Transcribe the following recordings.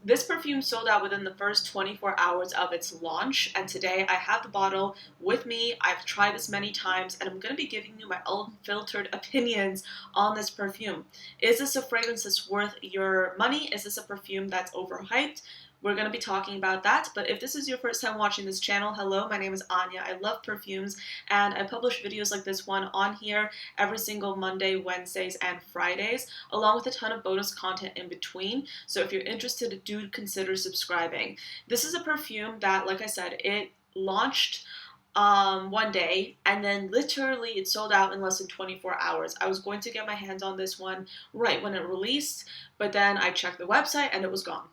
This perfume sold out within the first 24 hours of its launch, and today I have the bottle with me. I've tried this many times, and I'm going to be giving you my unfiltered opinions on this perfume. Is this a fragrance that's worth your money? Is this a perfume that's overhyped? We're going to be talking about that, but if this is your first time watching this channel, hello, my name is Anya. I love perfumes, and I publish videos like this one on here every single Monday, Wednesdays, and Fridays, along with a ton of bonus content in between. So if you're interested, do consider subscribing. This is a perfume that, like I said, it launched one day, and then literally it sold out in less than 24 hours. I was going to get my hands on this one right when it released, but then I checked the website and it was gone.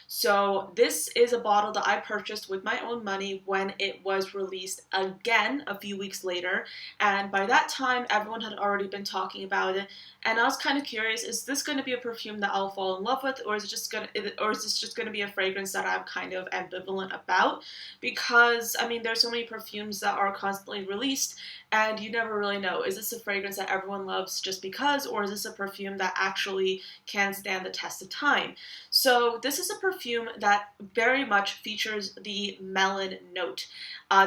So this is a bottle that I purchased with my own money when it was released again a few weeks later, and by that time everyone had already been talking about it, and I was kind of curious, is this going to be a perfume that I'll fall in love with, or is this just going to be a fragrance that I'm kind of ambivalent about? Because I mean, there's so many perfumes that are constantly released and you never really know, is this a fragrance that everyone loves just because, or is this a perfume that actually can stand the test of time? So this is a perfume that very much features the melon note.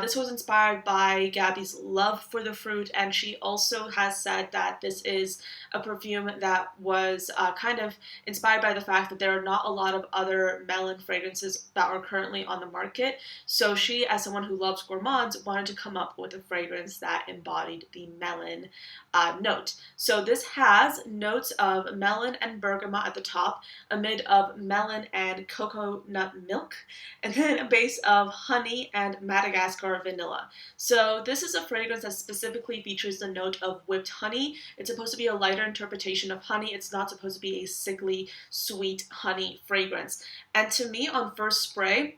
This was inspired by Gabby's love for the fruit, and she also has said that this is a perfume that was kind of inspired by the fact that there are not a lot of other melon fragrances that are currently on the market. So she, as someone who loves gourmands, wanted to come up with a fragrance that embodied the melon note. So this has notes of melon and bergamot at the top, a mid of melon and coconut milk, and then a base of honey and Madagascar vanilla. So this is a fragrance that specifically features the note of whipped honey. It's supposed to be a lighter interpretation of honey. It's not supposed to be a sickly, sweet honey fragrance. And to me, on first spray,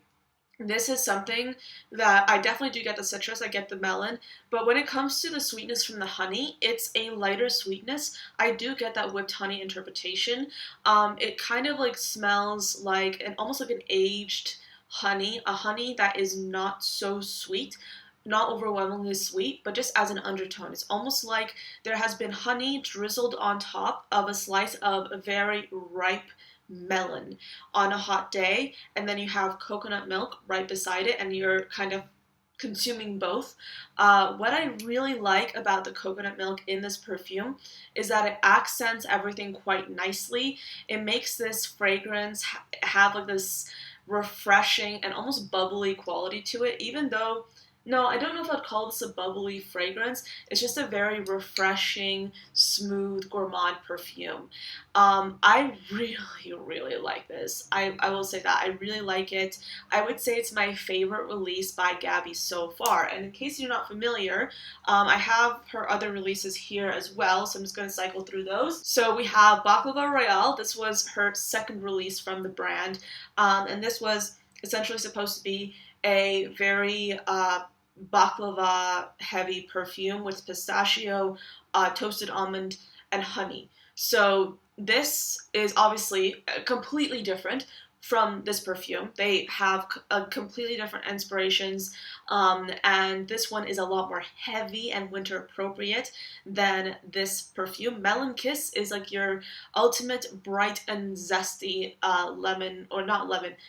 this is something that I definitely do get the citrus, I get the melon, but when it comes to the sweetness from the honey, it's a lighter sweetness. I do get that whipped honey interpretation. It kind of like smells like almost like an aged honey, a honey that is not so sweet, not overwhelmingly sweet, but just as an undertone. It's almost like there has been honey drizzled on top of a slice of a very ripe melon on a hot day, and then you have coconut milk right beside it, and you're kind of consuming both. What I really like about the coconut milk in this perfume is that it accents everything quite nicely. It makes this fragrance have like this refreshing and almost bubbly quality to it, even though, no, I don't know if I'd call this a bubbly fragrance. It's just a very refreshing, smooth, gourmand perfume. I really, really like this. I will say that. I really like it. I would say it's my favorite release by Gabby so far. And in case you're not familiar, I have her other releases here as well, so I'm just going to cycle through those. So we have Baklava Royale. This was her second release from the brand, and this was essentially supposed to be a very baklava heavy perfume with pistachio, toasted almond, and honey. So this is obviously completely different from this perfume. They have completely different inspirations, and this one is a lot more heavy and winter appropriate than this perfume. Melon Kiss is like your ultimate bright and zesty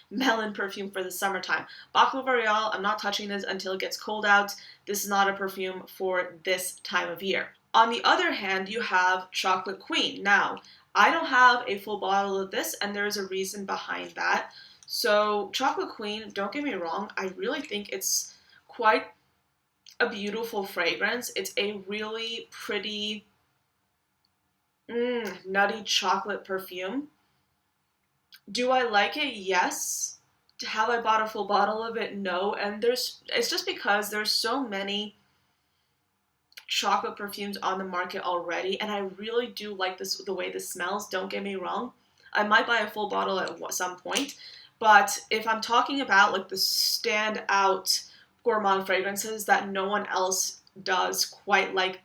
melon perfume for the summertime. Baklava Royale, I'm not touching this until it gets cold out. This is not a perfume for this time of year. On the other hand, you have Chocolate Queen. Now, I don't have a full bottle of this, and there's a reason behind that. So Chocolate Queen, don't get me wrong, I really think it's quite a beautiful fragrance. It's a really pretty, nutty chocolate perfume. Do I like it? Yes. Have I bought a full bottle of it? No. And it's just because there's so many chocolate perfumes on the market already, and I really do like the way this smells. Don't get me wrong, I might buy a full bottle at some point, but if I'm talking about like the standout gourmand fragrances that no one else does quite like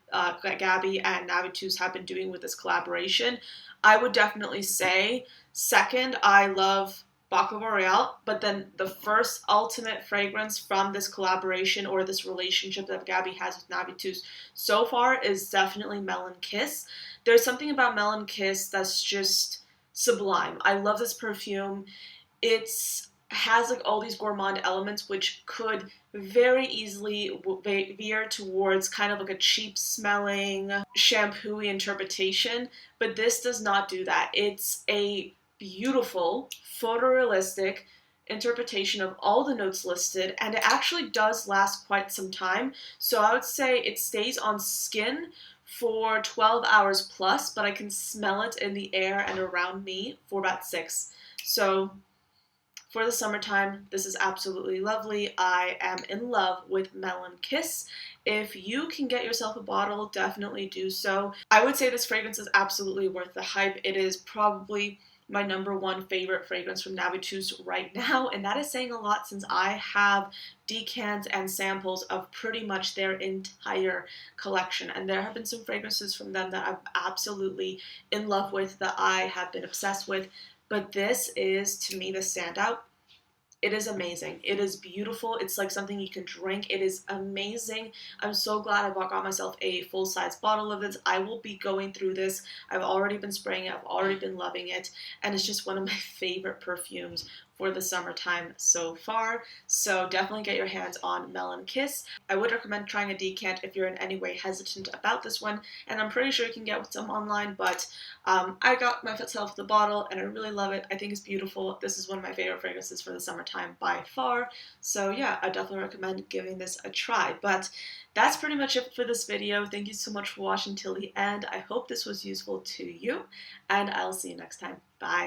Gabby and Navitus have been doing with this collaboration, I would definitely say second, I love Baklava Royale, but then the first ultimate fragrance from this collaboration or this relationship that Gabby has with Navitus so far is definitely Melon Kiss. There's something about Melon Kiss that's just sublime. I love this perfume. It's has like all these gourmand elements which could very easily veer towards kind of like a cheap smelling shampoo-y interpretation, but this does not do that. It's a beautiful photorealistic interpretation of all the notes listed, and it actually does last quite some time. So I would say it stays on skin for 12 hours plus, but I can smell it in the air and around me for about 6. So for the summertime, this is absolutely lovely. I am in love with Melon Kiss. If you can get yourself a bottle, definitely do so. I would say this fragrance is absolutely worth the hype. It is probably my number one favorite fragrance from Navitus right now, and that is saying a lot since I have decants and samples of pretty much their entire collection, and there have been some fragrances from them that I'm absolutely in love with, that I have been obsessed with, but this is, to me, the standout. It is amazing. It is beautiful. It's like something you can drink. It is amazing. I'm so glad I got myself a full-size bottle of this. I will be going through this. I've already been spraying it. I've already been loving it. And it's just one of my favorite perfumes for the summertime so far. So definitely get your hands on Melon Kiss. I would recommend trying a decant if you're in any way hesitant about this one. And I'm pretty sure you can get some online, but I got myself the bottle and I really love it. I think it's beautiful. This is one of my favorite fragrances for the summertime by far. So yeah, I definitely recommend giving this a try. But that's pretty much it for this video. Thank you so much for watching till the end. I hope this was useful to you, and I'll see you next time. Bye.